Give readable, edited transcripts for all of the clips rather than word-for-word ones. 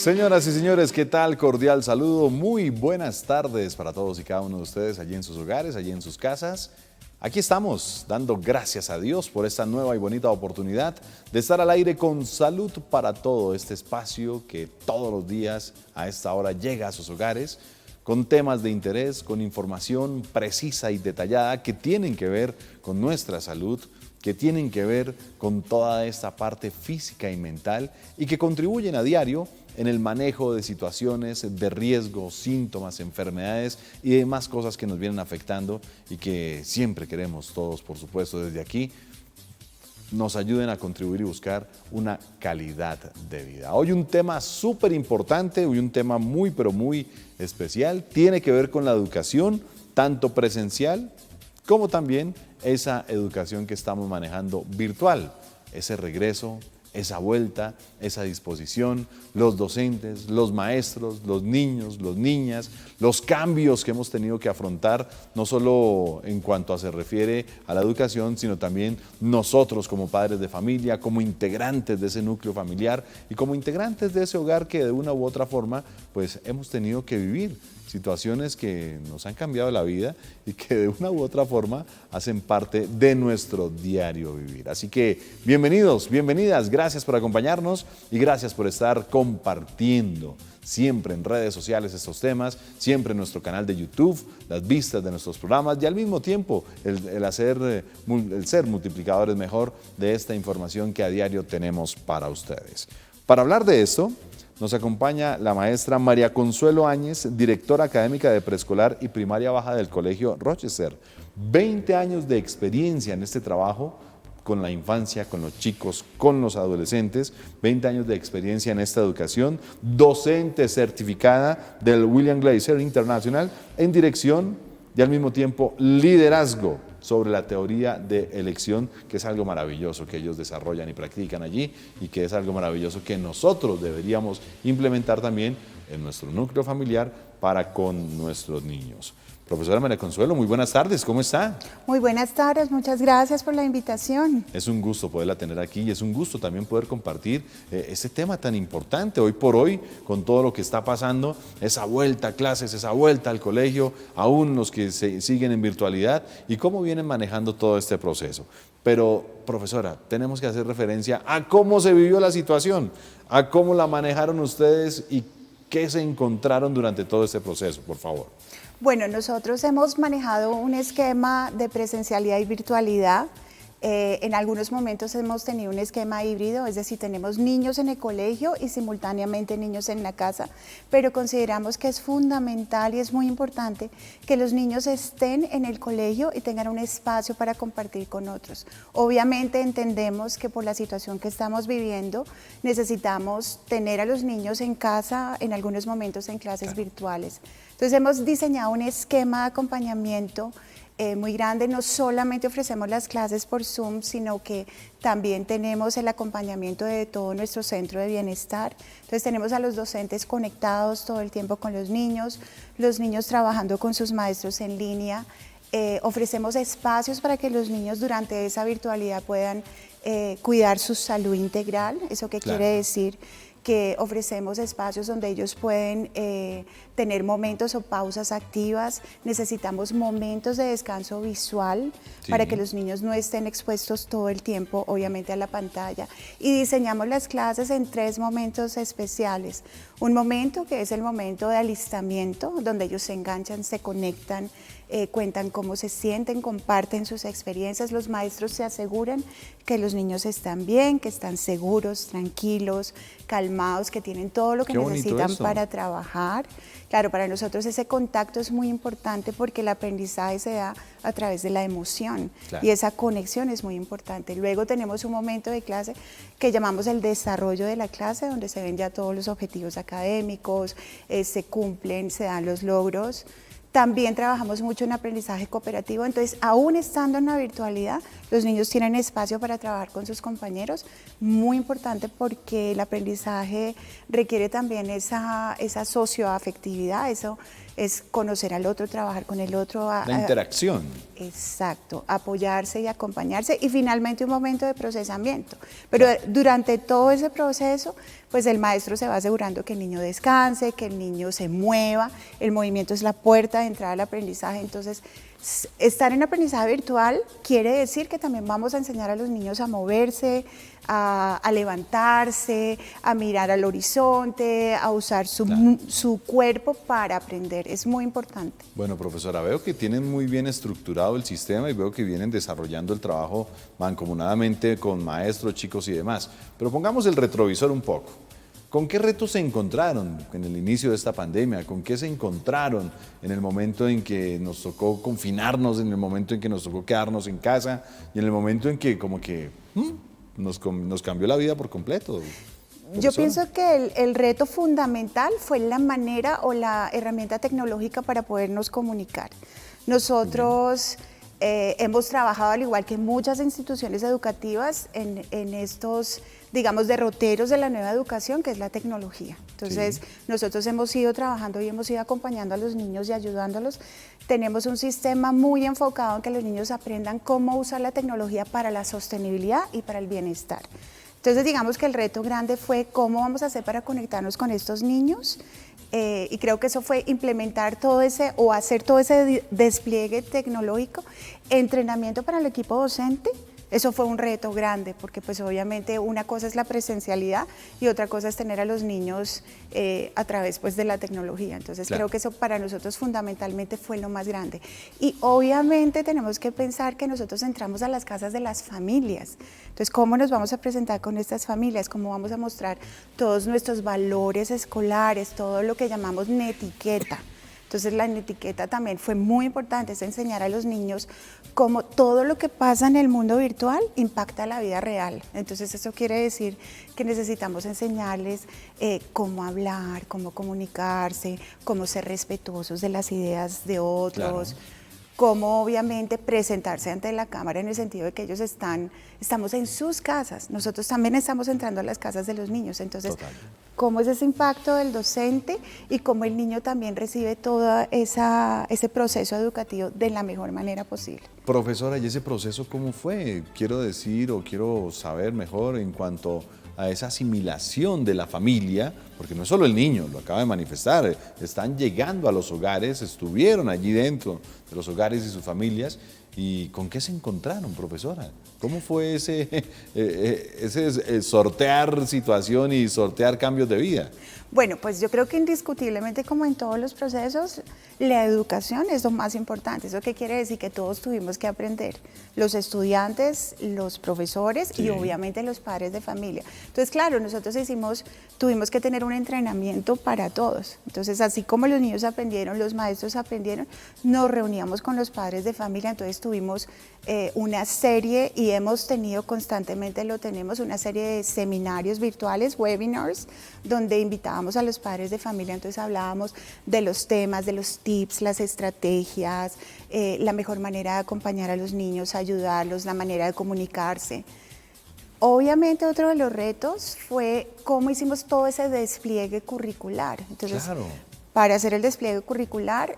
Señoras y señores, ¿qué tal? Cordial saludo, muy buenas tardes para todos y cada uno de ustedes allí en sus hogares, allí en sus casas. Aquí estamos dando gracias a Dios por esta nueva y bonita oportunidad de estar al aire con Salud para Todo, este espacio que todos los días a esta hora llega a sus hogares con temas de interés, con información precisa y detallada que tienen que ver con nuestra salud, que tienen que ver con toda esta parte física y mental y que contribuyen a diario en el manejo de situaciones de riesgo, síntomas, enfermedades y demás cosas que nos vienen afectando y que siempre queremos todos, por supuesto, desde aquí, nos ayuden a contribuir y buscar una calidad de vida. Hoy un tema súper importante, hoy un tema muy, pero muy especial, tiene que ver con la educación, tanto presencial como también esa educación que estamos manejando virtual, ese regreso, esa vuelta, esa disposición, los docentes, los maestros, los niños, las niñas, los cambios que hemos tenido que afrontar, no solo en cuanto se refiere a la educación, sino también nosotros como padres de familia, como integrantes de ese núcleo familiar y como integrantes de ese hogar que de una u otra forma pues hemos tenido que vivir situaciones que nos han cambiado la vida y que de una u otra forma hacen parte de nuestro diario vivir. Así que bienvenidos, bienvenidas, gracias por acompañarnos y gracias por estar compartiendo siempre en redes sociales estos temas, siempre en nuestro canal de YouTube, las vistas de nuestros programas y al mismo tiempo el ser multiplicadores mejor de esta información que a diario tenemos para ustedes. Para hablar de esto, nos acompaña la maestra María Consuelo Áñez, directora académica de preescolar y primaria baja del Colegio Rochester. 20 años de experiencia en este trabajo con la infancia, con los chicos, con los adolescentes, 20 años de experiencia en esta educación, docente certificada del William Glaser International en dirección y al mismo tiempo liderazgo sobre la teoría de elección, que es algo maravilloso que ellos desarrollan y practican allí y que es algo maravilloso que nosotros deberíamos implementar también en nuestro núcleo familiar para con nuestros niños. Profesora María Consuelo, muy buenas tardes, ¿cómo está? Muy buenas tardes, muchas gracias por la invitación. Es un gusto poderla tener aquí y es un gusto también poder compartir este tema tan importante hoy por hoy con todo lo que está pasando, esa vuelta a clases, esa vuelta al colegio, aún los que siguen en virtualidad y cómo vienen manejando todo este proceso. Pero, profesora, tenemos que hacer referencia a cómo se vivió la situación, a cómo la manejaron ustedes y qué se encontraron durante todo este proceso, por favor. Bueno, nosotros hemos manejado un esquema de presencialidad y virtualidad. En algunos momentos hemos tenido un esquema híbrido, es decir, tenemos niños en el colegio y simultáneamente niños en la casa, pero consideramos que es fundamental y es muy importante que los niños estén en el colegio y tengan un espacio para compartir con otros. Obviamente entendemos que por la situación que estamos viviendo necesitamos tener a los niños en casa, en algunos momentos en clases virtuales. Entonces hemos diseñado un esquema de acompañamiento muy grande. No solamente ofrecemos las clases por Zoom, sino que también tenemos el acompañamiento de todo nuestro centro de bienestar. Entonces tenemos a los docentes conectados todo el tiempo con los niños trabajando con sus maestros en línea. Ofrecemos espacios para que los niños durante esa virtualidad puedan cuidar su salud integral. ¿Eso qué quiere decir? Que ofrecemos espacios donde ellos pueden tener momentos o pausas activas. Necesitamos momentos de descanso visual para que los niños no estén expuestos todo el tiempo, obviamente, a la pantalla. Y diseñamos las clases en 3 momentos especiales. Un momento que es el momento de alistamiento, donde ellos se enganchan, se conectan, cuentan cómo se sienten, comparten sus experiencias. Los maestros se aseguran que los niños están bien, que están seguros, tranquilos, calmados, que tienen todo lo que necesitan para trabajar. Claro, para nosotros ese contacto es muy importante porque el aprendizaje se da a través de la emoción y esa conexión es muy importante. Luego tenemos un momento de clase que llamamos el desarrollo de la clase, donde se ven ya todos los objetivos académicos, se cumplen, se dan los logros. También trabajamos mucho en aprendizaje cooperativo, entonces aún estando en la virtualidad, los niños tienen espacio para trabajar con sus compañeros, muy importante porque el aprendizaje requiere también esa socioafectividad, eso es conocer al otro, trabajar con el otro. La interacción. Exacto, apoyarse y acompañarse y finalmente un momento de procesamiento. Pero durante todo ese proceso pues el maestro se va asegurando que el niño descanse, que el niño se mueva, el movimiento es la puerta de entrada al aprendizaje, entonces estar en aprendizaje virtual quiere decir que también vamos a enseñar a los niños a moverse, a levantarse, a mirar al horizonte, a usar su cuerpo para aprender. Es muy importante. Bueno, profesora, veo que tienen muy bien estructurado el sistema y veo que vienen desarrollando el trabajo mancomunadamente con maestros, chicos y demás. Pero pongamos el retrovisor un poco. ¿Con qué retos se encontraron en el inicio de esta pandemia? ¿Con qué se encontraron en el momento en que nos tocó confinarnos, en el momento en que nos tocó quedarnos en casa y en el momento en que como que nos cambió la vida por completo? Yo pienso que el reto fundamental fue la manera o la herramienta tecnológica para podernos comunicar. Nosotros hemos trabajado, al igual que muchas instituciones educativas, en estos, digamos, derroteros de la nueva educación, que es la tecnología. Entonces, nosotros hemos ido trabajando y hemos ido acompañando a los niños y ayudándolos. Tenemos un sistema muy enfocado en que los niños aprendan cómo usar la tecnología para la sostenibilidad y para el bienestar. Entonces, digamos que el reto grande fue cómo vamos a hacer para conectarnos con estos niños, y creo que eso fue implementar todo ese o hacer todo ese despliegue tecnológico, entrenamiento para el equipo docente. Eso fue un reto grande porque pues obviamente una cosa es la presencialidad y otra cosa es tener a los niños a través pues de la tecnología. Entonces creo que eso para nosotros fundamentalmente fue lo más grande. Y obviamente tenemos que pensar que nosotros entramos a las casas de las familias. Entonces, ¿cómo nos vamos a presentar con estas familias? ¿Cómo vamos a mostrar todos nuestros valores escolares, todo lo que llamamos netiqueta? Entonces la etiqueta también fue muy importante, es enseñar a los niños cómo todo lo que pasa en el mundo virtual impacta la vida real. Entonces eso quiere decir que necesitamos enseñarles cómo hablar, cómo comunicarse, cómo ser respetuosos de las ideas de otros, cómo obviamente presentarse ante la cámara en el sentido de que ellos estamos en sus casas, nosotros también estamos entrando a las casas de los niños, entonces cómo es ese impacto del docente y cómo el niño también recibe todo ese proceso educativo de la mejor manera posible. Profesora, ¿y ese proceso cómo fue? Quiero decir o quiero saber mejor en cuanto a esa asimilación de la familia, porque no es solo el niño, lo acaba de manifestar, están llegando a los hogares, estuvieron allí dentro de los hogares y sus familias, ¿y con qué se encontraron, profesora? ¿Cómo fue ese sortear situación y sortear cambios de vida? Bueno, pues yo creo que indiscutiblemente, como en todos los procesos, la educación es lo más importante. ¿Eso qué quiere decir? Que todos tuvimos que aprender, los estudiantes, los profesores y obviamente los padres de familia. Entonces, claro, nosotros tuvimos que tener un entrenamiento para todos. Entonces, así como los niños aprendieron, los maestros aprendieron, nos reuníamos con los padres de familia, entonces tuvimos una serie y hemos tenido constantemente, una serie de seminarios virtuales, webinars, donde invitábamos a los padres de familia, entonces hablábamos de los temas, de los tips, las estrategias, la mejor manera de acompañar a los niños, ayudarlos, la manera de comunicarse. Obviamente otro de los retos fue cómo hicimos todo ese despliegue curricular. Entonces, para hacer el despliegue curricular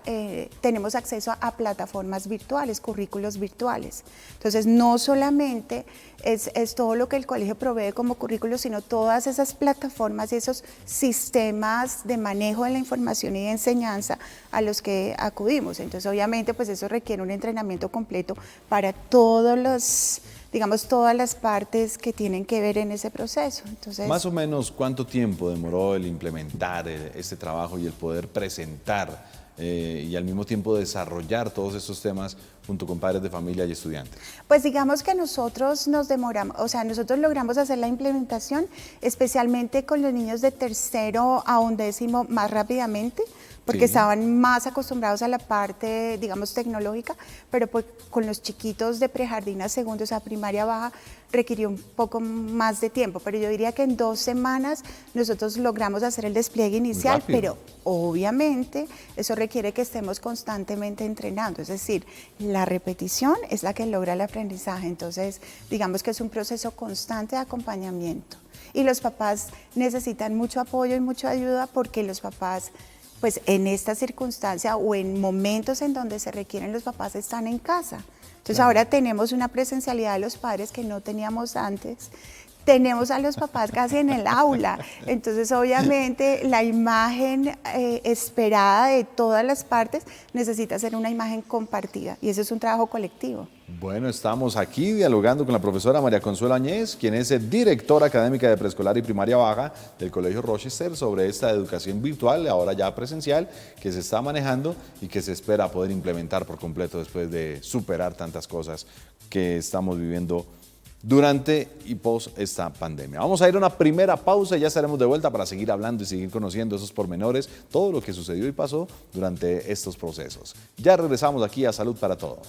tenemos acceso a plataformas virtuales, currículos virtuales. Entonces no solamente es todo lo que el colegio provee como currículo, sino todas esas plataformas y esos sistemas de manejo de la información y de enseñanza a los que acudimos. Entonces obviamente pues eso requiere un entrenamiento completo para todas las partes que tienen que ver en ese proceso. Entonces, más o menos, ¿cuánto tiempo demoró el implementar este trabajo y el poder presentar y al mismo tiempo desarrollar todos estos temas junto con padres de familia y estudiantes? Pues digamos que nosotros nosotros logramos hacer la implementación, especialmente con los niños de tercero a 11º más rápidamente, porque estaban más acostumbrados a la parte, digamos, tecnológica, pero pues con los chiquitos de prejardín a segundo, o sea, primaria baja, requirió un poco más de tiempo, pero yo diría que en 2 semanas nosotros logramos hacer el despliegue inicial, pero obviamente eso requiere que estemos constantemente entrenando, es decir, la repetición es la que logra el aprendizaje, entonces digamos que es un proceso constante de acompañamiento y los papás necesitan mucho apoyo y mucha ayuda porque los papás pues en esta circunstancia o en momentos en donde se requieren los papás están en casa. Entonces ahora tenemos una presencialidad de los padres que no teníamos antes, tenemos a los papás casi en el aula. Entonces, obviamente, la imagen esperada de todas las partes necesita ser una imagen compartida y eso es un trabajo colectivo. Bueno, estamos aquí dialogando con la profesora María Consuelo Añez, quien es directora académica de preescolar y primaria baja del Colegio Rochester, sobre esta educación virtual, ahora ya presencial, que se está manejando y que se espera poder implementar por completo después de superar tantas cosas que estamos viviendo durante y post esta pandemia. Vamos a ir a una primera pausa y ya estaremos de vuelta para seguir hablando y seguir conociendo esos pormenores, todo lo que sucedió y pasó durante estos procesos. Ya regresamos aquí a Salud para Todo.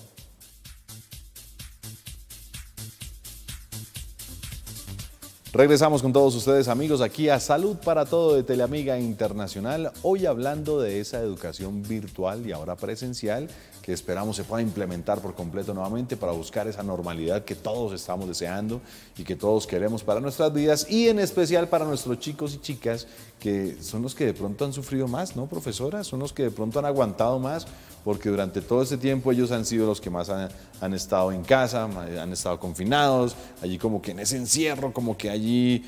Regresamos con todos ustedes, amigos, aquí a Salud para Todo de Teleamiga Internacional, hoy hablando de esa educación virtual y ahora presencial que esperamos se pueda implementar por completo nuevamente para buscar esa normalidad que todos estamos deseando y que todos queremos para nuestras vidas y en especial para nuestros chicos y chicas que son los que de pronto han sufrido más, ¿no, profesora? Son los que de pronto han aguantado más porque durante todo este tiempo ellos han sido los que más han estado en casa, han estado confinados, allí como que en ese encierro, como que allí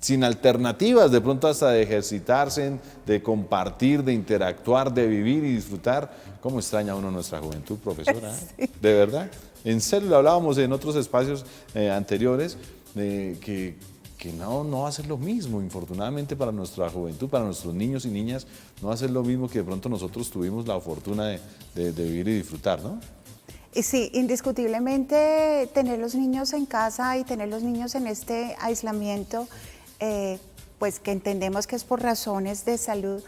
sin alternativas, de pronto hasta de ejercitarse, de compartir, de interactuar, de vivir y disfrutar. ¿Cómo extraña uno nuestra juventud, profesora? Sí. ¿De verdad? En serio, lo hablábamos en otros espacios anteriores, que no va a ser lo mismo, infortunadamente para nuestra juventud, para nuestros niños y niñas, no va a ser lo mismo que de pronto nosotros tuvimos la fortuna de vivir y disfrutar, ¿no? Sí, indiscutiblemente tener los niños en casa y tener los niños en este aislamiento, pues que entendemos que es por razones de salud,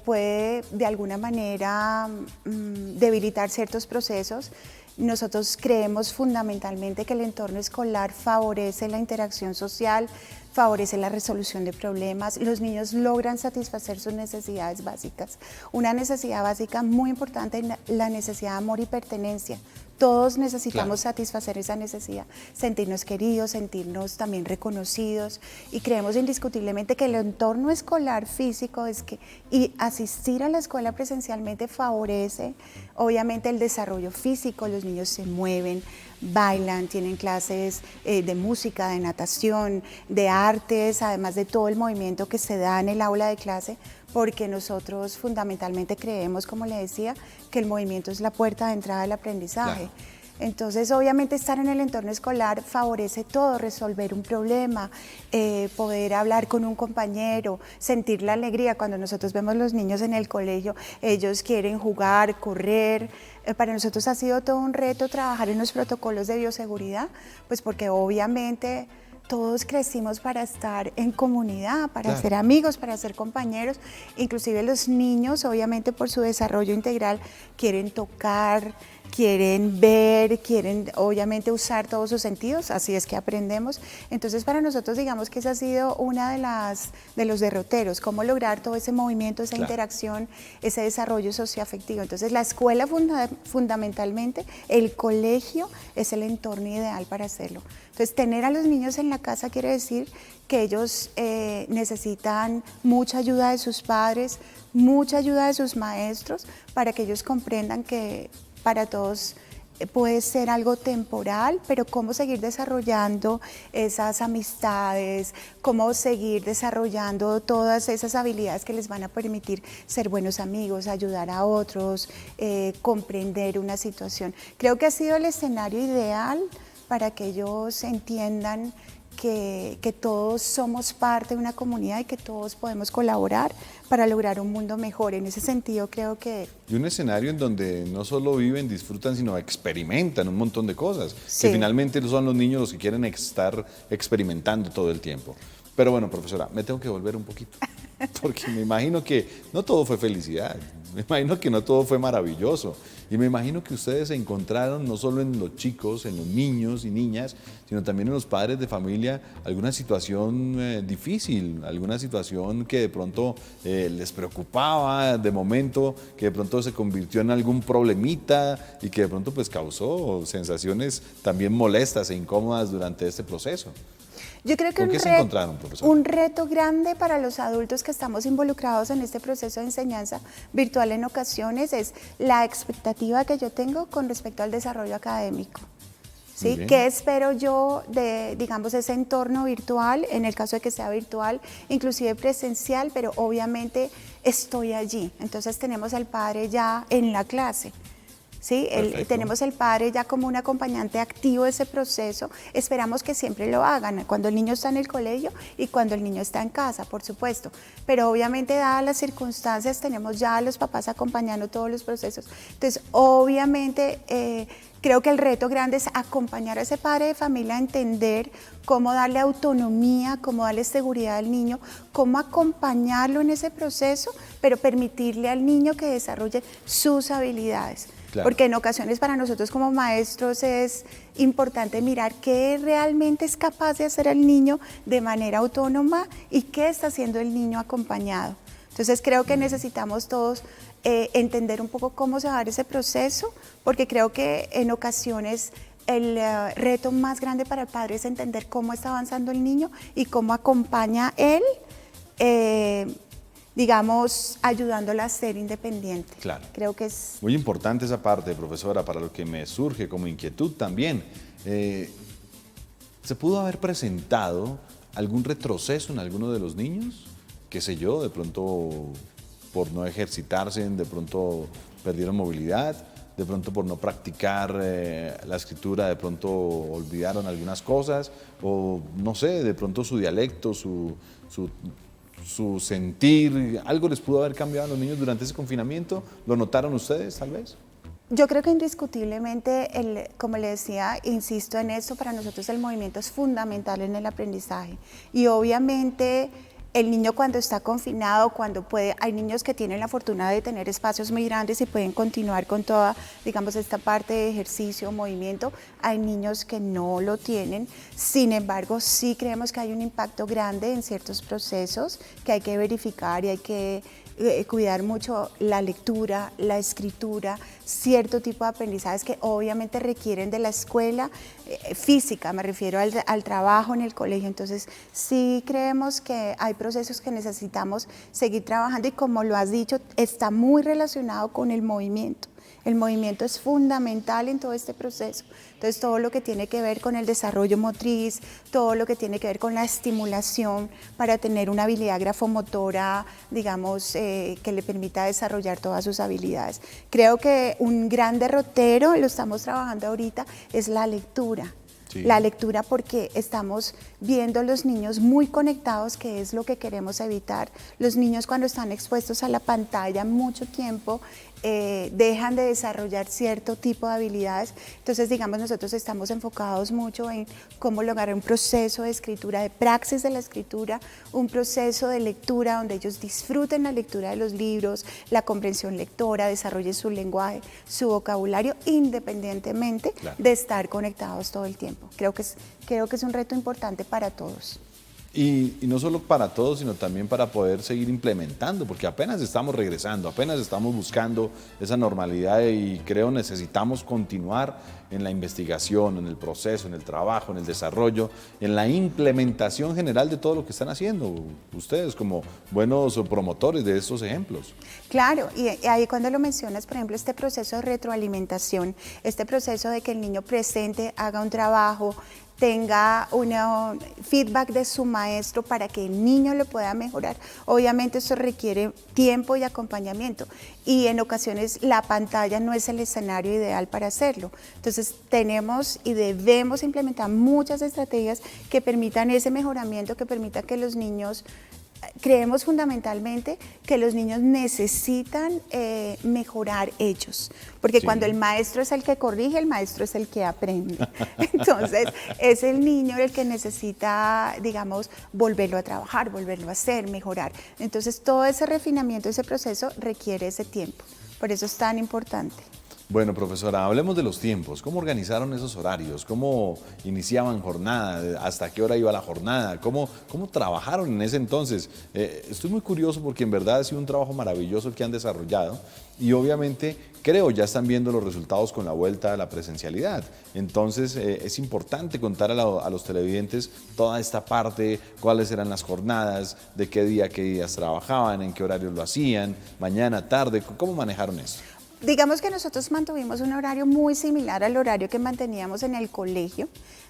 puede de alguna manera debilitar ciertos procesos. Nosotros creemos fundamentalmente que el entorno escolar favorece la interacción social, favorece la resolución de problemas, los niños logran satisfacer sus necesidades básicas. Una necesidad básica muy importante es la necesidad de amor y pertenencia. Todos necesitamos satisfacer esa necesidad, sentirnos queridos, sentirnos también reconocidos y creemos indiscutiblemente que el entorno escolar físico y asistir a la escuela presencialmente favorece obviamente el desarrollo físico, los niños se mueven, bailan, tienen clases de música, de natación, de artes, además de todo el movimiento que se da en el aula de clase, porque nosotros fundamentalmente creemos, como le decía, que el movimiento es la puerta de entrada del aprendizaje. Claro. Entonces, obviamente, estar en el entorno escolar favorece todo, resolver un problema, poder hablar con un compañero, sentir la alegría. Cuando nosotros vemos los niños en el colegio, ellos quieren jugar, correr. Para nosotros ha sido todo un reto trabajar en los protocolos de bioseguridad, pues porque obviamente todos crecimos para estar en comunidad, para ser amigos, para ser compañeros. Inclusive los niños, obviamente por su desarrollo integral, quieren tocar, quieren ver, quieren obviamente usar todos sus sentidos, así es que aprendemos. Entonces para nosotros digamos que esa ha sido una de los derroteros, cómo lograr todo ese movimiento, esa interacción, ese desarrollo socioafectivo. Entonces la escuela fundamentalmente, el colegio es el entorno ideal para hacerlo. Entonces tener a los niños en la casa quiere decir que ellos necesitan mucha ayuda de sus padres, mucha ayuda de sus maestros para que ellos comprendan que para todos puede ser algo temporal, pero cómo seguir desarrollando esas amistades, cómo seguir desarrollando todas esas habilidades que les van a permitir ser buenos amigos, ayudar a otros, comprender una situación. Creo que ha sido el escenario ideal para que ellos entiendan que todos somos parte de una comunidad y que todos podemos colaborar para lograr un mundo mejor. En ese sentido creo que... Y un escenario en donde no solo viven, disfrutan, sino experimentan un montón de cosas, que finalmente son los niños los que quieren estar experimentando todo el tiempo. Pero bueno, profesora, me tengo que volver un poquito, porque me imagino que no todo fue felicidad, me imagino que no todo fue maravilloso, y me imagino que ustedes se encontraron no solo en los chicos, en los niños y niñas, sino también en los padres de familia, alguna situación difícil, alguna situación que de pronto les preocupaba de momento, que de pronto se convirtió en algún problemita y que de pronto pues causó sensaciones también molestas e incómodas durante este proceso. Yo creo que ¿Con qué se encontraron, profesor? Un reto grande para los adultos que estamos involucrados en este proceso de enseñanza virtual en ocasiones es la expectativa que yo tengo con respecto al desarrollo académico. ¿sí? ¿Qué espero yo de, digamos, ese entorno virtual, en el caso de que sea virtual, inclusive presencial, pero obviamente estoy allí? Entonces tenemos al padre ya en la clase. ¿Sí? Tenemos el padre ya como un acompañante activo de ese proceso. Esperamos que siempre lo hagan, cuando el niño está en el colegio y cuando el niño está en casa, por supuesto. Pero obviamente, dadas las circunstancias, tenemos ya a los papás acompañando todos los procesos. Entonces, obviamente, creo que el reto grande es acompañar a ese padre de familia a entender cómo darle autonomía, cómo darle seguridad al niño, cómo acompañarlo en ese proceso, pero permitirle al niño que desarrolle sus habilidades. Claro. Porque en ocasiones para nosotros como maestros es importante mirar qué realmente es capaz de hacer el niño de manera autónoma y qué está haciendo el niño acompañado. Entonces creo que necesitamos todos entender un poco cómo se va a dar ese proceso, porque creo que en ocasiones el reto más grande para el padre es entender cómo está avanzando el niño y cómo acompaña él, digamos, ayudándola a ser independiente. Claro. Creo que es muy importante esa parte, profesora, para lo que me surge como inquietud también. ¿Se pudo haber presentado algún retroceso en alguno de los niños? Qué sé yo, de pronto por no ejercitarse, de pronto perdieron movilidad, de pronto por no practicar la escritura, de pronto olvidaron algunas cosas, o no sé, de pronto su dialecto, su sentir, algo les pudo haber cambiado a los niños durante ese confinamiento. ¿Lo notaron ustedes, tal vez? Yo creo que indiscutiblemente, como le decía, insisto en esto, para nosotros el movimiento es fundamental en el aprendizaje. Y obviamente el niño cuando está confinado, cuando puede, hay niños que tienen la fortuna de tener espacios muy grandes y pueden continuar con toda, digamos, esta parte de ejercicio, movimiento. Hay niños que no lo tienen. Sin embargo, sí creemos que hay un impacto grande en ciertos procesos que hay que verificar y hay que cuidar mucho la lectura, la escritura, cierto tipo de aprendizajes que obviamente requieren de la escuela física, me refiero al trabajo en el colegio. Entonces sí creemos que hay procesos que necesitamos seguir trabajando y, como lo has dicho, está muy relacionado con el movimiento. El movimiento es fundamental en todo este proceso. Entonces, todo lo que tiene que ver con el desarrollo motriz, todo lo que tiene que ver con la estimulación para tener una habilidad grafomotora, digamos, que le permita desarrollar todas sus habilidades. Creo que un gran derrotero, lo estamos trabajando ahorita, es la lectura. Sí. La lectura, porque estamos viendo los niños muy conectados, que es lo que queremos evitar. Los niños, cuando están expuestos a la pantalla mucho tiempo, dejan de desarrollar cierto tipo de habilidades. Entonces, digamos, nosotros estamos enfocados mucho en cómo lograr un proceso de escritura, de praxis de la escritura, un proceso de lectura donde ellos disfruten la lectura de los libros, la comprensión lectora, desarrollen su lenguaje, su vocabulario, independientemente de estar conectados todo el tiempo. Creo que es un reto importante para todos. Y no solo para todos, sino también para poder seguir implementando, porque apenas estamos regresando, apenas estamos buscando esa normalidad, y creo necesitamos continuar en la investigación, en el proceso, en el trabajo, en el desarrollo, en la implementación general de todo lo que están haciendo ustedes como buenos promotores de estos ejemplos. Claro, y ahí cuando lo mencionas, por ejemplo, este proceso de retroalimentación, este proceso de que el niño presente, haga un trabajo, tenga un feedback de su maestro para que el niño lo pueda mejorar. Obviamente eso requiere tiempo y acompañamiento, y en ocasiones la pantalla no es el escenario ideal para hacerlo. Entonces tenemos y debemos implementar muchas estrategias que permitan ese mejoramiento, que permitan que los niños... Creemos fundamentalmente que los niños necesitan mejorar ellos, porque sí, cuando el maestro es el que corrige, el maestro es el que aprende. Entonces, es el niño el que necesita, digamos, volverlo a trabajar, volverlo a hacer, mejorar. Entonces, todo ese refinamiento, ese proceso requiere ese tiempo. Por eso es tan importante. Bueno, profesora, hablemos de los tiempos. ¿Cómo organizaron esos horarios? ¿Cómo iniciaban jornada? ¿Hasta qué hora iba la jornada? ¿Cómo trabajaron en ese entonces? Estoy muy curioso porque en verdad ha sido un trabajo maravilloso el que han desarrollado, y obviamente creo ya están viendo los resultados con la vuelta a la presencialidad. Entonces es importante contar a los televidentes toda esta parte, cuáles eran las jornadas, de qué días trabajaban, en qué horarios lo hacían, mañana, tarde, ¿cómo manejaron eso? Digamos que nosotros mantuvimos un horario muy similar al horario que manteníamos en el colegio,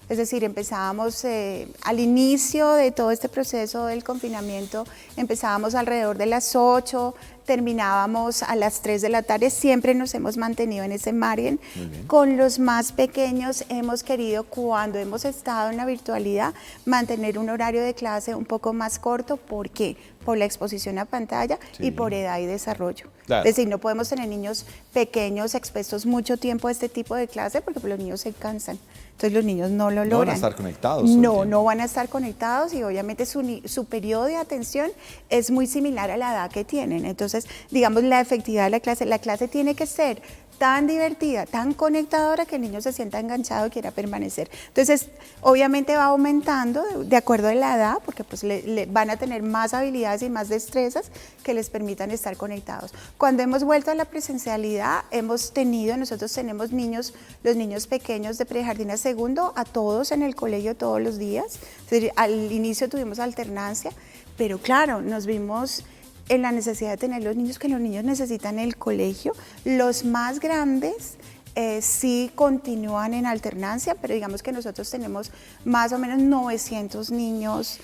es decir, empezábamos al inicio de todo este proceso del confinamiento, empezábamos alrededor de las 8, terminábamos a las 3 de la tarde, siempre nos hemos mantenido en ese margen. Con los más pequeños hemos querido, cuando hemos estado en la virtualidad, mantener un horario de clase un poco más corto. ¿Por qué? Por la exposición a pantalla y por edad y desarrollo. Claro. Es decir, no podemos tener niños pequeños expuestos mucho tiempo a este tipo de clase porque pues, los niños se cansan. Entonces los niños no lo logran. No van a estar conectados. No van a estar conectados y obviamente su periodo de atención es muy similar a la edad que tienen. Entonces, digamos, la efectividad de la clase tiene que ser tan divertida, tan conectadora que el niño se sienta enganchado y quiera permanecer. Entonces, obviamente va aumentando de acuerdo a la edad, porque pues le van a tener más habilidades y más destrezas que les permitan estar conectados. Cuando hemos vuelto a la presencialidad, nosotros tenemos niños, los niños pequeños de prejardín a segundo, a todos en el colegio todos los días. Es decir, al inicio tuvimos alternancia, pero claro, nos vimos en la necesidad de tener los niños que los niños necesitan en el colegio. Los más grandes sí continúan en alternancia, pero digamos que nosotros tenemos más o menos 900 niños,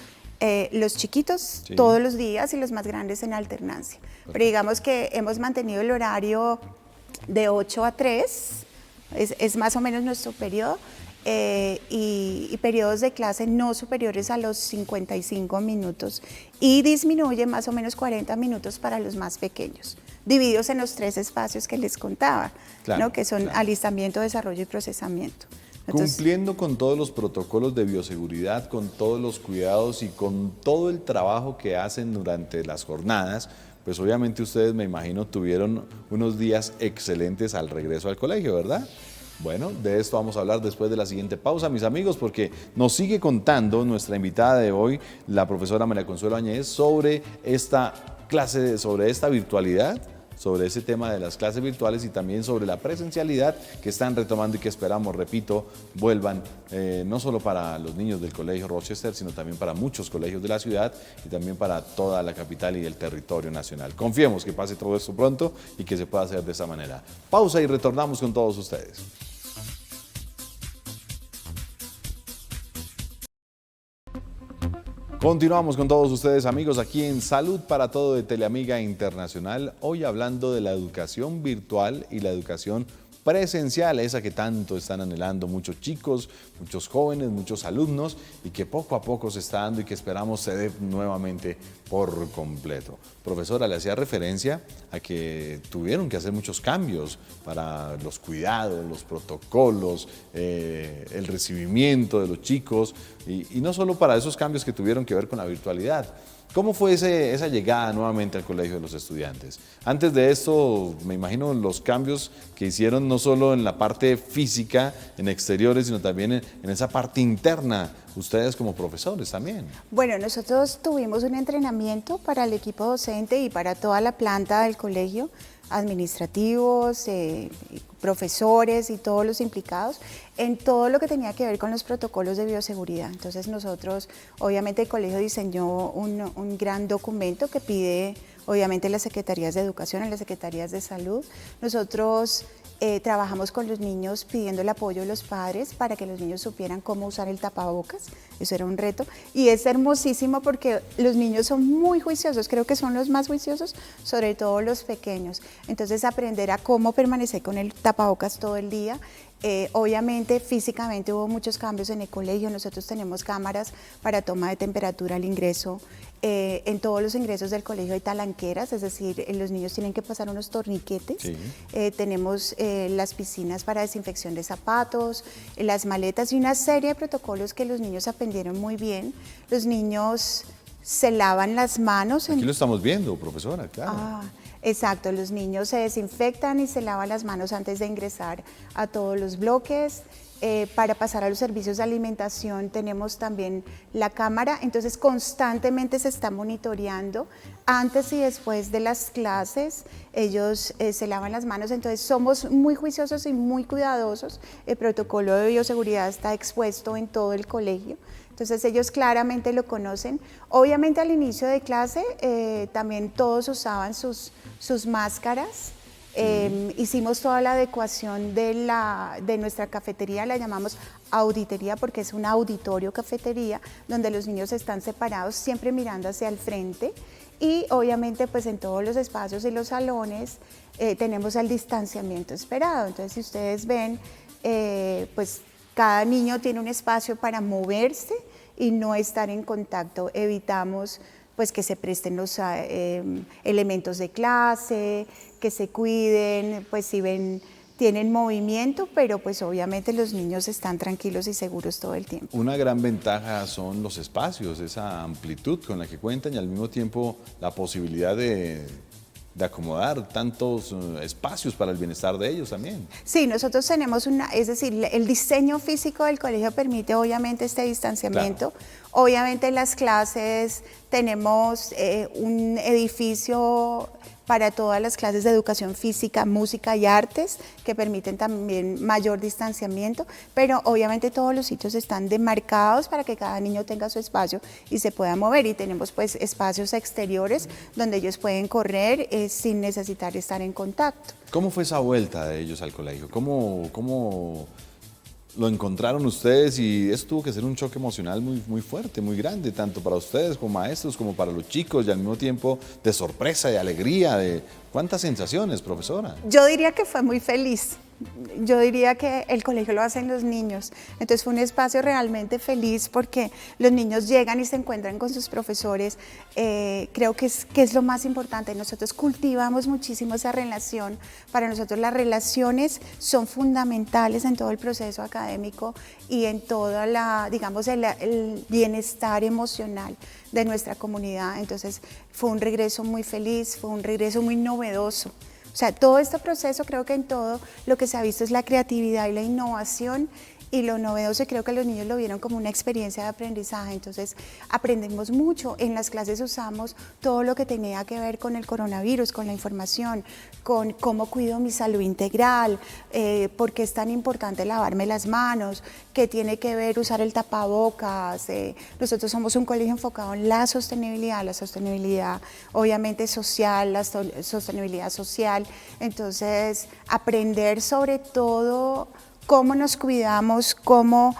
los chiquitos todos los días y los más grandes en alternancia. Perfecto. Pero digamos que hemos mantenido el horario de 8 a 3, es más o menos nuestro periodo. Y periodos de clase no superiores a los 55 minutos y disminuye más o menos 40 minutos para los más pequeños, divididos en los 3 espacios que les contaba, claro, ¿no? Que son alistamiento, desarrollo y procesamiento. Entonces, cumpliendo con todos los protocolos de bioseguridad, con todos los cuidados y con todo el trabajo que hacen durante las jornadas, pues obviamente ustedes, me imagino, tuvieron unos días excelentes al regreso al colegio, ¿verdad? Bueno, de esto vamos a hablar después de la siguiente pausa, mis amigos, porque nos sigue contando nuestra invitada de hoy, la profesora María Consuelo Añez, sobre esta clase, sobre esta virtualidad, sobre ese tema de las clases virtuales y también sobre la presencialidad que están retomando y que esperamos, repito, vuelvan no solo para los niños del Colegio Rochester, sino también para muchos colegios de la ciudad y también para toda la capital y el territorio nacional. Confiemos que pase todo esto pronto y que se pueda hacer de esa manera. Pausa y retornamos con todos ustedes. Continuamos con todos ustedes, amigos, aquí en Salud para Todo de Teleamiga Internacional, hoy hablando de la educación virtual y la educación presencial, esa que tanto están anhelando muchos chicos, muchos jóvenes, muchos alumnos y que poco a poco se está dando y que esperamos se dé nuevamente por completo. Profesora, le hacía referencia a que tuvieron que hacer muchos cambios para los cuidados, los protocolos, el recibimiento de los chicos y no solo para esos cambios que tuvieron que ver con la virtualidad. ¿Cómo fue esa llegada nuevamente al Colegio de los Estudiantes? Antes de esto, me imagino los cambios que hicieron no solo en la parte física, en exteriores, sino también en esa parte interna, ustedes como profesores también. Bueno, nosotros tuvimos un entrenamiento para el equipo docente y para toda la planta del colegio, administrativos, profesores y todos los implicados en todo lo que tenía que ver con los protocolos de bioseguridad. Entonces nosotros, obviamente el colegio diseñó un gran documento que pide obviamente las secretarías de educación, las secretarías de salud. Nosotros trabajamos con los niños pidiendo el apoyo de los padres para que los niños supieran cómo usar el tapabocas. Eso era un reto y es hermosísimo porque los niños son muy juiciosos, creo que son los más juiciosos, sobre todo los pequeños. Entonces aprender a cómo permanecer con el tapabocas todo el día. Obviamente físicamente hubo muchos cambios en el colegio, nosotros tenemos cámaras para toma de temperatura al ingreso, en todos los ingresos del colegio hay talanqueras, es decir, los niños tienen que pasar unos torniquetes, sí. Tenemos las piscinas para desinfección de zapatos, las maletas y una serie de protocolos que los niños aprendieron muy bien. Los niños se lavan las manos. Aquí lo estamos viendo, profesora, claro. Exacto, los niños se desinfectan y se lavan las manos antes de ingresar a todos los bloques. Para pasar a los servicios de alimentación tenemos también la cámara, entonces constantemente se está monitoreando antes y después de las clases, ellos se lavan las manos, entonces somos muy juiciosos y muy cuidadosos, el protocolo de bioseguridad está expuesto en todo el colegio. Entonces ellos claramente lo conocen. Obviamente al inicio de clase también todos usaban sus máscaras Hicimos toda la adecuación de nuestra cafetería, la llamamos auditería porque es un auditorio cafetería donde los niños están separados siempre mirando hacia el frente y obviamente pues en todos los espacios y los salones tenemos el distanciamiento esperado. Entonces si ustedes ven pues cada niño tiene un espacio para moverse y no estar en contacto. Evitamos pues que se presten los elementos de clase, que se cuiden, pues si ven, tienen movimiento, pero pues obviamente los niños están tranquilos y seguros todo el tiempo. Una gran ventaja son los espacios, esa amplitud con la que cuentan y al mismo tiempo la posibilidad de acomodar tantos espacios para el bienestar de ellos también. Sí, nosotros tenemos es decir, el diseño físico del colegio permite obviamente este distanciamiento. Claro. Obviamente en las clases tenemos un edificio para todas las clases de educación física, música y artes, que permiten también mayor distanciamiento, pero obviamente todos los sitios están demarcados para que cada niño tenga su espacio y se pueda mover, y tenemos pues espacios exteriores donde ellos pueden correr sin necesitar estar en contacto. ¿Cómo fue esa vuelta de ellos al colegio? ¿Cómo lo encontraron ustedes? Y eso tuvo que ser un choque emocional muy fuerte, muy grande, tanto para ustedes como maestros, como para los chicos, y al mismo tiempo de sorpresa, de alegría, de ¿cuántas sensaciones, profesora? Yo diría que fue muy feliz. Yo diría que el colegio lo hacen los niños, entonces fue un espacio realmente feliz porque los niños llegan y se encuentran con sus profesores. Creo que es lo más importante. Nosotros cultivamos muchísimo esa relación. Para nosotros las relaciones son fundamentales en todo el proceso académico y en todo digamos, el bienestar emocional de nuestra comunidad. Entonces fue un regreso muy feliz, fue un regreso muy novedoso. O sea, todo este proceso, creo que en todo lo que se ha visto es la creatividad y la innovación, y lo novedoso, creo que los niños lo vieron como una experiencia de aprendizaje. Entonces aprendemos mucho. En las clases usamos todo lo que tenía que ver con el coronavirus, con la información, con cómo cuido mi salud integral, por qué es tan importante lavarme las manos, qué tiene que ver usar el tapabocas. Nosotros somos un colegio enfocado en la sostenibilidad obviamente social, la sostenibilidad social. Entonces aprender sobre todo cómo nos cuidamos, cómo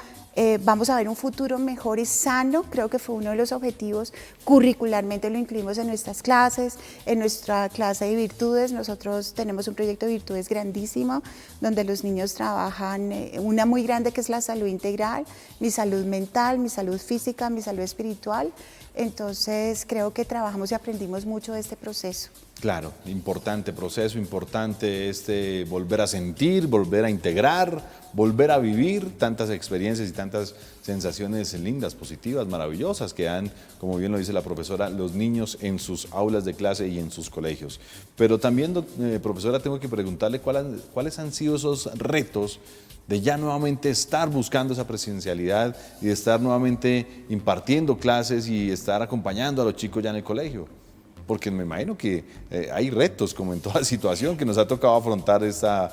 vamos a ver un futuro mejor y sano, creo que fue uno de los objetivos. Curricularmente lo incluimos en nuestras clases, en nuestra clase de virtudes. Nosotros tenemos un proyecto de virtudes grandísimo, donde los niños trabajan una muy grande que es la salud integral, mi salud mental, mi salud física, mi salud espiritual. Entonces creo que trabajamos y aprendimos mucho de este proceso. Claro, importante proceso, importante volver a sentir, volver a integrar, volver a vivir tantas experiencias y tantas sensaciones lindas, positivas, maravillosas que dan, como bien lo dice la profesora, los niños en sus aulas de clase y en sus colegios. Pero también, profesora, tengo que preguntarle cuáles han sido esos retos de ya nuevamente estar buscando esa presencialidad y de estar nuevamente impartiendo clases y estar acompañando a los chicos ya en el colegio. Porque me imagino que hay retos, como en toda situación, que nos ha tocado afrontar esta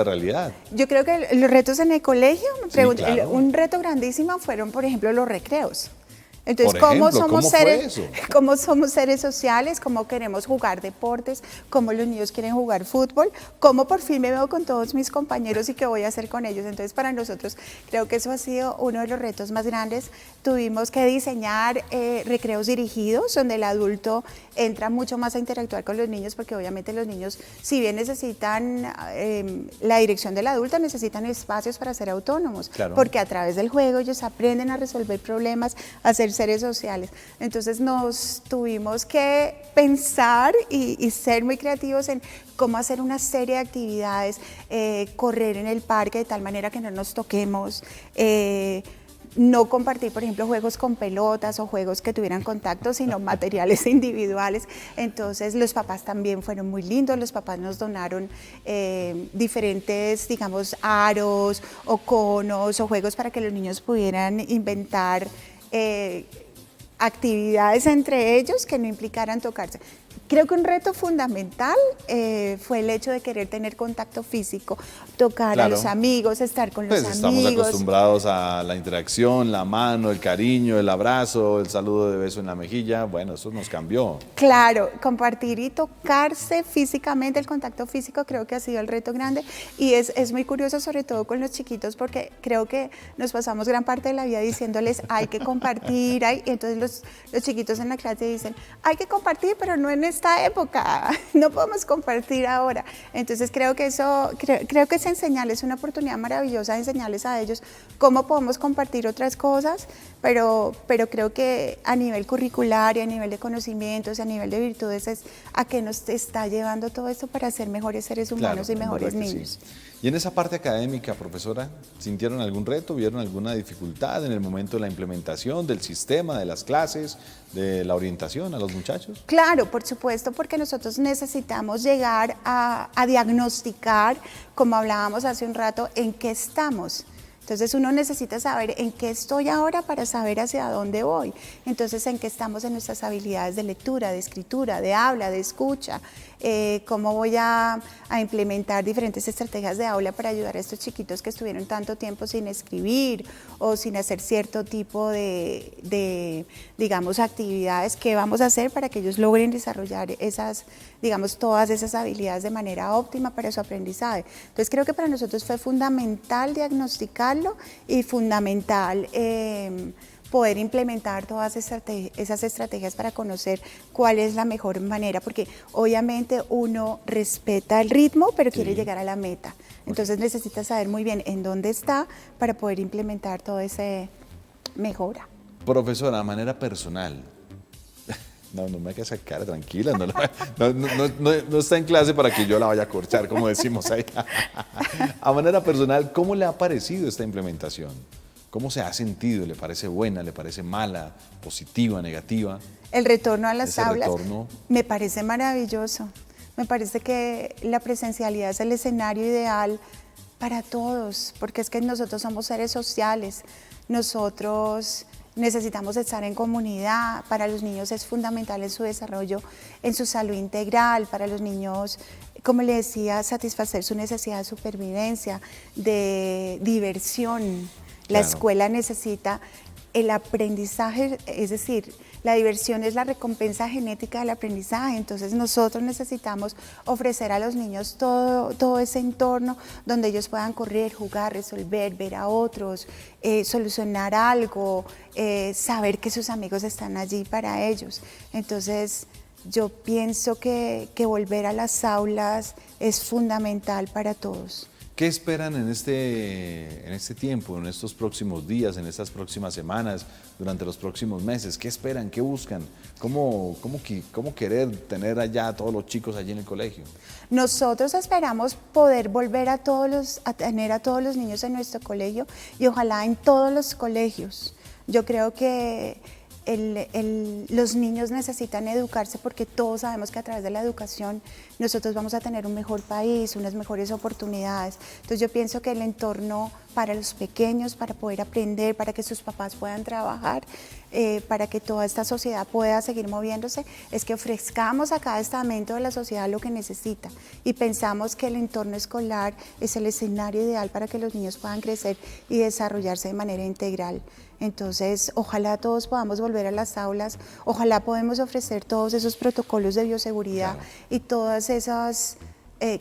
realidad. Yo creo que los retos en el colegio, claro. Un reto grandísimo fueron, por ejemplo, los recreos. Entonces, ¿cómo somos seres sociales? ¿Cómo queremos jugar deportes? ¿Cómo los niños quieren jugar fútbol? ¿Cómo por fin me veo con todos mis compañeros y qué voy a hacer con ellos? Entonces, para nosotros creo que eso ha sido uno de los retos más grandes. Tuvimos que diseñar recreos dirigidos, donde el adulto entra mucho más a interactuar con los niños, porque obviamente los niños, si bien necesitan la dirección del adulto, necesitan espacios para ser autónomos, claro. Porque a través del juego ellos aprenden a resolver problemas, a ser seres sociales. Entonces nos tuvimos que pensar y ser muy creativos en cómo hacer una serie de actividades, correr en el parque de tal manera que no nos toquemos, no compartir, por ejemplo, juegos con pelotas o juegos que tuvieran contacto, sino materiales individuales. Entonces los papás también fueron muy lindos, los papás nos donaron diferentes, digamos, aros o conos o juegos para que los niños pudieran inventar actividades entre ellos que no implicaran tocarse. Creo que un reto fundamental fue el hecho de querer tener contacto físico, tocar a los amigos, estar con los amigos. Estamos acostumbrados a la interacción, la mano, el cariño, el abrazo, el saludo de beso en la mejilla. Bueno, eso nos cambió. Claro, compartir y tocarse físicamente, el contacto físico creo que ha sido el reto grande y es muy curioso sobre todo con los chiquitos porque creo que nos pasamos gran parte de la vida diciéndoles hay que compartir, y entonces los chiquitos en la clase dicen hay que compartir pero no en esta época, no podemos compartir ahora. Entonces creo que es enseñarles una oportunidad maravillosa de enseñarles a ellos cómo podemos compartir otras cosas, pero creo que a nivel curricular y a nivel de conocimientos y a nivel de virtudes es a qué nos está llevando todo esto para ser mejores seres humanos y mejores niños. Sí. Y en esa parte académica, profesora, ¿sintieron algún reto, vieron alguna dificultad en el momento de la implementación del sistema, de las clases, de la orientación a los muchachos? Claro, por supuesto, porque nosotros necesitamos llegar a diagnosticar, como hablábamos hace un rato, en qué estamos. Entonces uno necesita saber en qué estoy ahora para saber hacia dónde voy. Entonces en qué estamos en nuestras habilidades de lectura, de escritura, de habla, de escucha, cómo voy a implementar diferentes estrategias de aula para ayudar a estos chiquitos que estuvieron tanto tiempo sin escribir o sin hacer cierto tipo de digamos, actividades que vamos a hacer para que ellos logren desarrollar esas, digamos, todas esas habilidades de manera óptima para su aprendizaje. Entonces creo que para nosotros fue fundamental diagnosticarlo y fundamental poder implementar todas esas estrategias para conocer cuál es la mejor manera, porque obviamente uno respeta el ritmo, pero quiere llegar a la meta. Entonces necesita saber muy bien en dónde está para poder implementar toda esa mejora. Profesora, de manera personal, no me haga esa cara, tranquila, no está en clase para que yo la vaya a corchar, como decimos ahí. A manera personal, ¿cómo le ha parecido esta implementación? ¿Cómo se ha sentido? ¿Le parece buena? ¿Le parece mala? ¿Positiva? ¿Negativa? El retorno a las aulas me parece maravilloso. Me parece que la presencialidad es el escenario ideal para todos, porque es que nosotros somos seres sociales, nosotros necesitamos estar en comunidad, para los niños es fundamental en su desarrollo, en su salud integral, para los niños, como le decía, satisfacer su necesidad de supervivencia, de diversión. La escuela necesita el aprendizaje, es decir, la diversión es la recompensa genética del aprendizaje, entonces nosotros necesitamos ofrecer a los niños todo ese entorno donde ellos puedan correr, jugar, resolver, ver a otros, solucionar algo, saber que sus amigos están allí para ellos. Entonces yo pienso que volver a las aulas es fundamental para todos. ¿Qué esperan en este tiempo, en estos próximos días, en estas próximas semanas, durante los próximos meses? ¿Qué esperan? ¿Qué buscan? ¿Cómo querer tener allá a todos los chicos allí en el colegio? Nosotros esperamos poder volver a tener a todos los niños en nuestro colegio y ojalá en todos los colegios. Yo creo que los niños necesitan educarse porque todos sabemos que a través de la educación nosotros vamos a tener un mejor país, unas mejores oportunidades. Entonces yo pienso que el entorno para los pequeños, para poder aprender, para que sus papás puedan trabajar, para que toda esta sociedad pueda seguir moviéndose, es que ofrezcamos a cada estamento de la sociedad lo que necesita y pensamos que el entorno escolar es el escenario ideal para que los niños puedan crecer y desarrollarse de manera integral. Entonces, ojalá todos podamos volver a las aulas, ojalá podamos ofrecer todos esos protocolos de bioseguridad y todos esos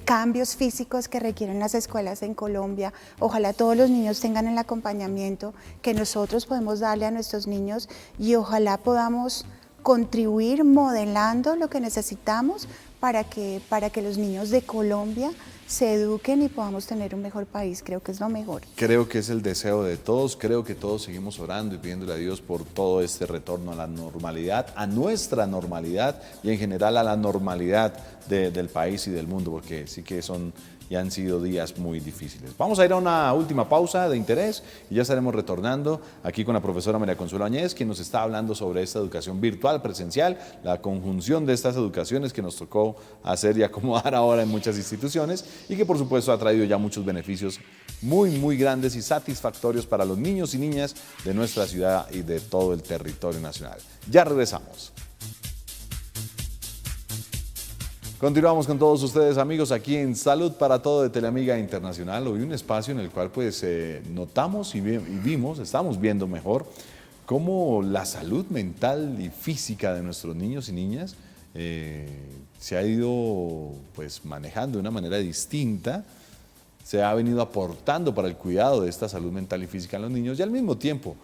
cambios físicos que requieren las escuelas en Colombia. Ojalá todos los niños tengan el acompañamiento que nosotros podemos darle a nuestros niños y ojalá podamos contribuir modelando lo que necesitamos para que los niños de Colombia se eduquen y podamos tener un mejor país. Creo que es lo mejor. Creo que es el deseo de todos, creo que todos seguimos orando y pidiéndole a Dios por todo este retorno a la normalidad, a nuestra normalidad y en general a la normalidad del país y del mundo, porque sí que son y han sido días muy difíciles. Vamos a ir a una última pausa de interés y ya estaremos retornando aquí con la profesora María Consuelo Añez, quien nos está hablando sobre esta educación virtual, presencial, la conjunción de estas educaciones que nos tocó hacer y acomodar ahora en muchas instituciones y que por supuesto ha traído ya muchos beneficios muy grandes y satisfactorios para los niños y niñas de nuestra ciudad y de todo el territorio nacional. Ya regresamos. Continuamos con todos ustedes, amigos, aquí en Salud para Todo de Teleamiga Internacional. Hoy un espacio en el cual pues notamos y vimos, estamos viendo mejor cómo la salud mental y física de nuestros niños y niñas se ha ido pues manejando de una manera distinta, se ha venido aportando para el cuidado de esta salud mental y física en los niños y al mismo tiempo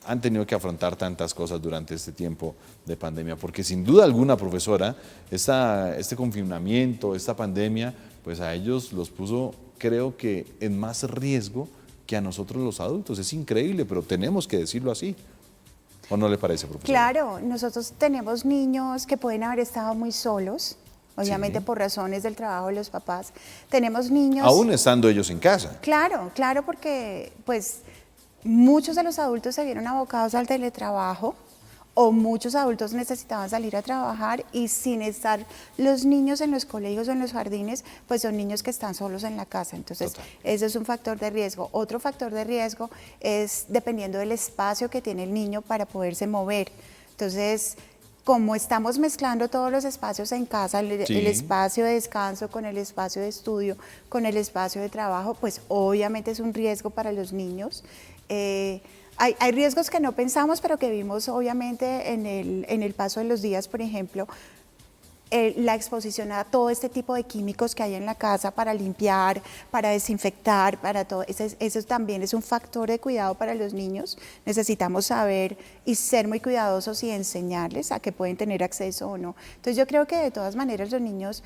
han tenido que afrontar tantas cosas durante este tiempo de pandemia, porque sin duda alguna, profesora, este confinamiento, esta pandemia, pues a ellos los puso, creo que, en más riesgo que a nosotros los adultos. Es increíble, pero tenemos que decirlo así. ¿O no le parece, profesora? Claro, nosotros tenemos niños que pueden haber estado muy solos, obviamente por razones del trabajo de los papás. Tenemos niños... Aún estando ellos en casa. Claro, claro, porque pues muchos de los adultos se vieron abocados al teletrabajo o muchos adultos necesitaban salir a trabajar y sin estar los niños en los colegios o en los jardines, pues son niños que están solos en la casa. Entonces, ese es un factor de riesgo. Otro factor de riesgo es dependiendo del espacio que tiene el niño para poderse mover. Entonces, como estamos mezclando todos los espacios en casa, el espacio de descanso con el espacio de estudio, con el espacio de trabajo, pues obviamente es un riesgo para los niños. Hay riesgos que no pensamos, pero que vimos obviamente en el paso de los días, por ejemplo, la exposición a todo este tipo de químicos que hay en la casa para limpiar, para desinfectar, para todo. Eso también es un factor de cuidado para los niños. Necesitamos saber y ser muy cuidadosos y enseñarles a que pueden tener acceso o no. Entonces yo creo que de todas maneras los niños...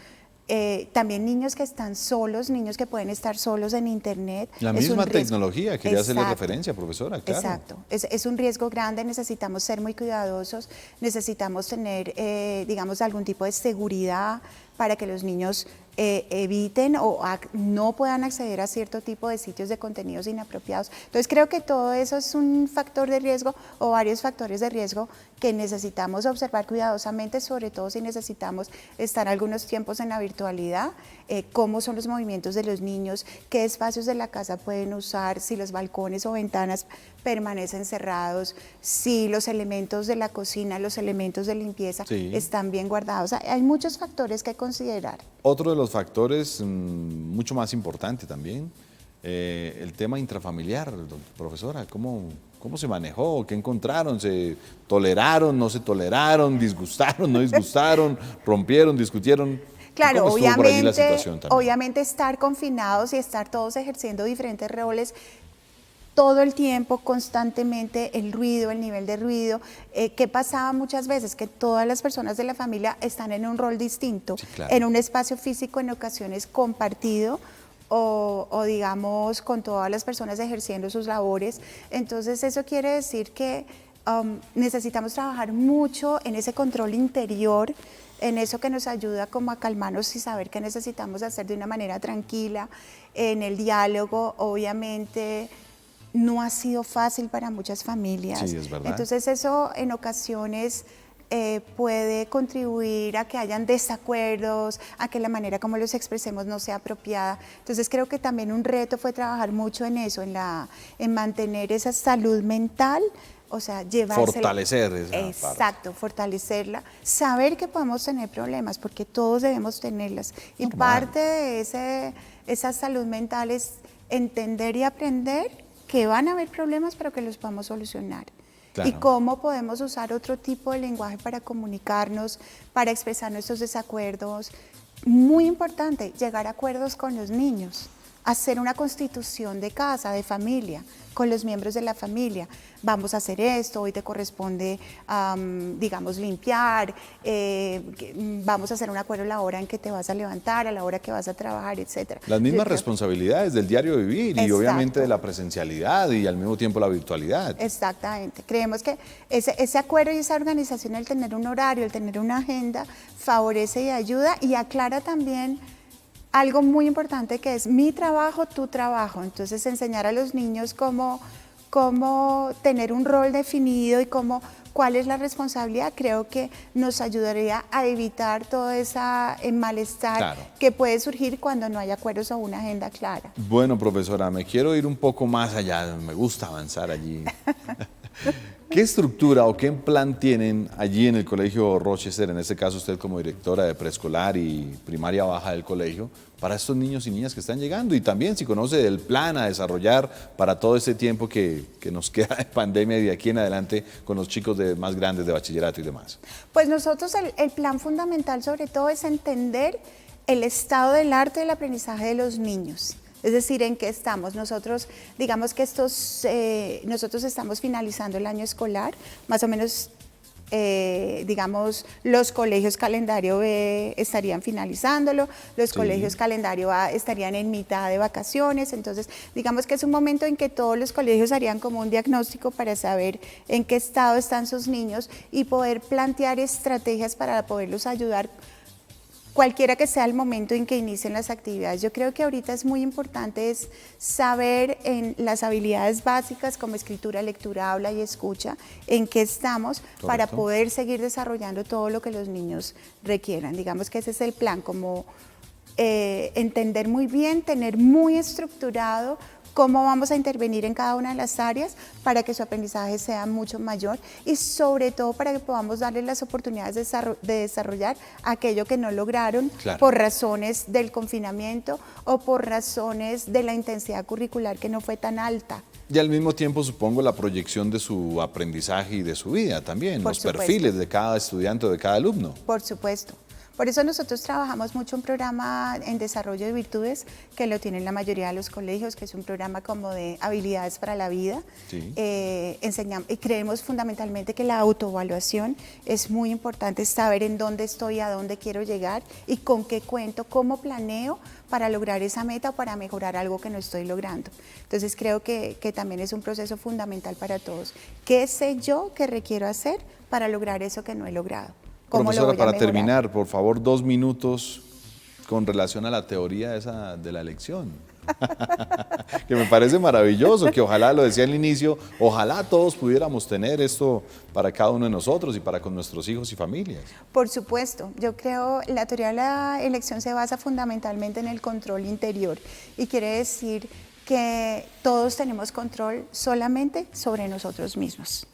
también niños que están solos, niños que pueden estar solos en internet. La misma tecnología, quería hacerle referencia, profesora, claro. Exacto, es un riesgo grande, necesitamos ser muy cuidadosos, necesitamos tener, digamos, algún tipo de seguridad para que los niños eviten o no puedan acceder a cierto tipo de sitios de contenidos inapropiados. Entonces creo que todo eso es un factor de riesgo o varios factores de riesgo que necesitamos observar cuidadosamente, sobre todo si necesitamos estar algunos tiempos en la virtualidad, cómo son los movimientos de los niños, qué espacios de la casa pueden usar, si los balcones o ventanas permanecen cerrados, si los elementos de la cocina, los elementos de limpieza están bien guardados. Hay muchos factores que considerar. Otro de los factores mucho más importante también, el tema intrafamiliar, profesora, ¿cómo se manejó? ¿Qué encontraron? ¿Se toleraron, no se toleraron, disgustaron, no disgustaron, rompieron, discutieron? Claro, ¿Cómo estuvo por allí la situación también? Obviamente estar confinados y estar todos ejerciendo diferentes roles todo el tiempo, constantemente, el ruido, el nivel de ruido. ¿Qué pasaba muchas veces? Que todas las personas de la familia están en un rol distinto, en un espacio físico en ocasiones compartido o digamos con todas las personas ejerciendo sus labores. Entonces eso quiere decir que necesitamos trabajar mucho en ese control interior, en eso que nos ayuda como a calmarnos y saber qué necesitamos hacer de una manera tranquila, en el diálogo, obviamente. No ha sido fácil para muchas familias. Sí, es verdad. Entonces eso en ocasiones puede contribuir a que hayan desacuerdos, a que la manera como los expresemos no sea apropiada. Entonces creo que también un reto fue trabajar mucho en eso, en mantener esa salud mental, o sea, llevársela. Fortalecer esa Exacto, fortalecerla, saber que podemos tener problemas, porque todos debemos tenerlas. Y parte de esa salud mental es entender y aprender que van a haber problemas, pero que los podemos solucionar. Claro. Y cómo podemos usar otro tipo de lenguaje para comunicarnos, para expresar nuestros desacuerdos. Muy importante, llegar a acuerdos con los niños, hacer una constitución de casa, de familia, con los miembros de la familia. Vamos a hacer esto, hoy te corresponde, digamos, limpiar, vamos a hacer un acuerdo a la hora en que te vas a levantar, a la hora que vas a trabajar, etc. Las mismas responsabilidades del diario vivir y obviamente de la presencialidad y al mismo tiempo la virtualidad. Exactamente. Creemos que ese acuerdo y esa organización, el tener un horario, el tener una agenda, favorece y ayuda y aclara también algo muy importante que es mi trabajo, tu trabajo. Entonces enseñar a los niños cómo tener un rol definido y cuál es la responsabilidad, creo que nos ayudaría a evitar todo ese malestar que puede surgir cuando no hay acuerdos o una agenda clara. Bueno, profesora, me quiero ir un poco más allá, me gusta avanzar allí. ¿Qué estructura o qué plan tienen allí en el Colegio Rochester, en este caso usted como directora de preescolar y primaria baja del colegio, para estos niños y niñas que están llegando? Y también si conoce el plan a desarrollar para todo este tiempo que nos queda de pandemia y de aquí en adelante con los chicos más grandes de bachillerato y demás. Pues nosotros el plan fundamental sobre todo es entender el estado del arte del aprendizaje de los niños. Es decir, ¿en qué estamos? Nosotros, digamos que nosotros estamos finalizando el año escolar, más o menos, digamos, los colegios calendario B estarían finalizándolo, los colegios calendario A estarían en mitad de vacaciones, entonces, digamos que es un momento en que todos los colegios harían como un diagnóstico para saber en qué estado están sus niños y poder plantear estrategias para poderlos ayudar cualquiera que sea el momento en que inicien las actividades. Yo creo que ahorita es muy importante saber en las habilidades básicas como escritura, lectura, habla y escucha, en qué estamos. Correcto. Para poder seguir desarrollando todo lo que los niños requieran. Digamos que ese es el plan, como entender muy bien, tener muy estructurado cómo vamos a intervenir en cada una de las áreas para que su aprendizaje sea mucho mayor y sobre todo para que podamos darles las oportunidades de desarrollar aquello que no lograron por razones del confinamiento o por razones de la intensidad curricular que no fue tan alta. Y al mismo tiempo supongo la proyección de su aprendizaje y de su vida también, los perfiles de cada estudiante o de cada alumno. Por supuesto. Por eso nosotros trabajamos mucho un programa en desarrollo de virtudes que lo tienen la mayoría de los colegios, que es un programa como de habilidades para la vida. Sí. Y creemos fundamentalmente que la autoevaluación es muy importante, saber en dónde estoy, a dónde quiero llegar y con qué cuento, cómo planeo para lograr esa meta o para mejorar algo que no estoy logrando. Entonces creo que también es un proceso fundamental para todos. ¿Qué sé yo que requiero hacer para lograr eso que no he logrado? Profesora, para terminar, por favor, 2 minutos con relación a la teoría esa de la elección, que me parece maravilloso, que ojalá, lo decía al inicio, ojalá todos pudiéramos tener esto para cada uno de nosotros y para con nuestros hijos y familias. Por supuesto, yo creo la teoría de la elección se basa fundamentalmente en el control interior y quiere decir que todos tenemos control solamente sobre nosotros mismos.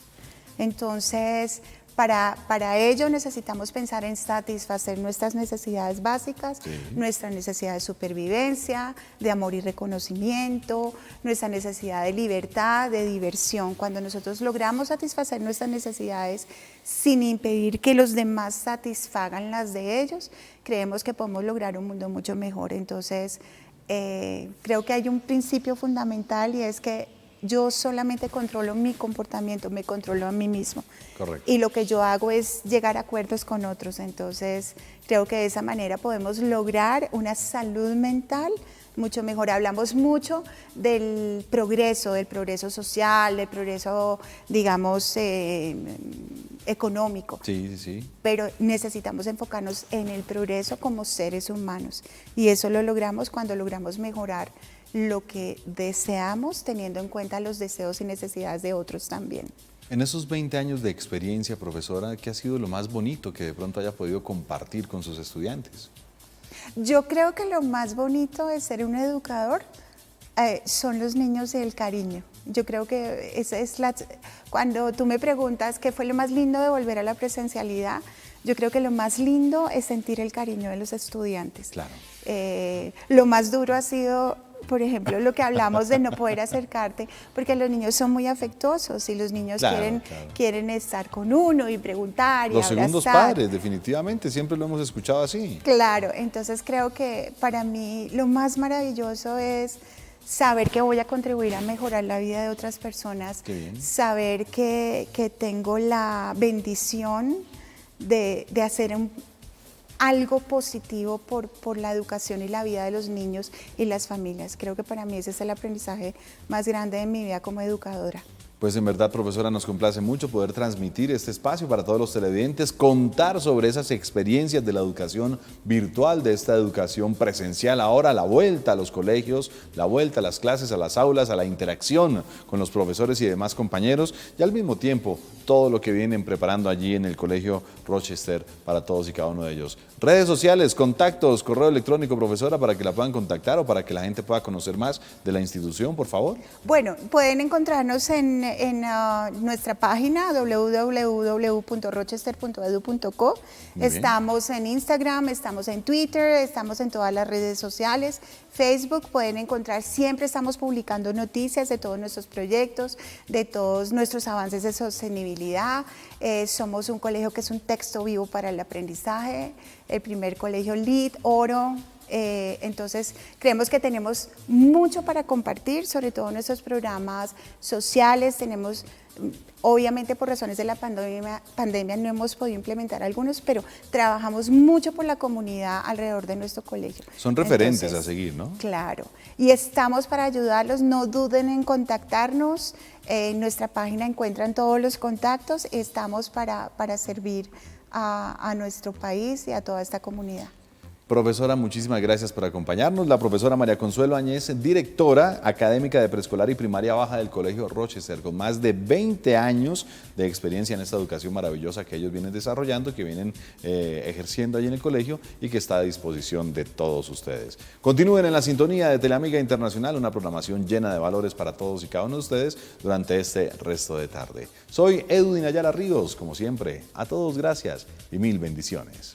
Entonces, para ello necesitamos pensar en satisfacer nuestras necesidades básicas, nuestra necesidad de supervivencia, de amor y reconocimiento, nuestra necesidad de libertad, de diversión. Cuando nosotros logramos satisfacer nuestras necesidades sin impedir que los demás satisfagan las de ellos, creemos que podemos lograr un mundo mucho mejor. Entonces, creo que hay un principio fundamental y es que yo solamente controlo mi comportamiento, me controlo a mí mismo. Correcto. Y lo que yo hago es llegar a acuerdos con otros. Entonces, creo que de esa manera podemos lograr una salud mental mucho mejor. Hablamos mucho del progreso social, del progreso, digamos, económico. Sí, sí. Pero necesitamos enfocarnos en el progreso como seres humanos. Y eso lo logramos cuando logramos mejorar lo que deseamos, teniendo en cuenta los deseos y necesidades de otros también. En esos 20 años de experiencia, profesora, ¿qué ha sido lo más bonito que de pronto haya podido compartir con sus estudiantes? Yo creo que lo más bonito de ser un educador son los niños y el cariño. Yo creo que esa es cuando tú me preguntas qué fue lo más lindo de volver a la presencialidad, yo creo que lo más lindo es sentir el cariño de los estudiantes. Claro. Lo más duro ha sido, por ejemplo, lo que hablamos de no poder acercarte, porque los niños son muy afectuosos y los niños quieren estar con uno y preguntar y los segundos padres, definitivamente, siempre lo hemos escuchado así. Claro, entonces creo que para mí lo más maravilloso es saber que voy a contribuir a mejorar la vida de otras personas, saber que tengo la bendición de hacer algo positivo por la educación y la vida de los niños y las familias. Creo que para mí ese es el aprendizaje más grande de mi vida como educadora. Pues en verdad, profesora, nos complace mucho poder transmitir este espacio para todos los televidentes, contar sobre esas experiencias de la educación virtual, de esta educación presencial, ahora la vuelta a los colegios, la vuelta a las clases, a las aulas, a la interacción con los profesores y demás compañeros, y al mismo tiempo todo lo que vienen preparando allí en el Colegio Rochester para todos y cada uno de ellos. Redes sociales, contactos, correo electrónico, profesora, para que la puedan contactar o para que la gente pueda conocer más de la institución, por favor. Bueno, pueden encontrarnos en nuestra página www.rochester.edu.co. Estamos en Instagram, estamos en Twitter, estamos en todas las redes sociales. Facebook pueden encontrar, siempre estamos publicando noticias de todos nuestros proyectos, de todos nuestros avances de sostenibilidad. Somos un colegio que es un texto vivo para el aprendizaje, el primer colegio LEED, oro. Entonces creemos que tenemos mucho para compartir, sobre todo nuestros programas sociales. Tenemos, obviamente por razones de la pandemia no hemos podido implementar algunos, pero trabajamos mucho por la comunidad alrededor de nuestro colegio. Son referentes a seguir, ¿no? Claro, y estamos para ayudarlos, no duden en contactarnos. En nuestra página encuentran todos los contactos, estamos para servir a nuestro país y a toda esta comunidad. Profesora, muchísimas gracias por acompañarnos. La profesora María Consuelo Añez, directora académica de preescolar y primaria baja del Colegio Rochester, con más de 20 años de experiencia en esta educación maravillosa que ellos vienen desarrollando, que vienen ejerciendo allí en el colegio y que está a disposición de todos ustedes. Continúen en la sintonía de Teleamiga Internacional, una programación llena de valores para todos y cada uno de ustedes durante este resto de tarde. Soy Edwin Ayala Ríos, como siempre. A todos gracias y mil bendiciones.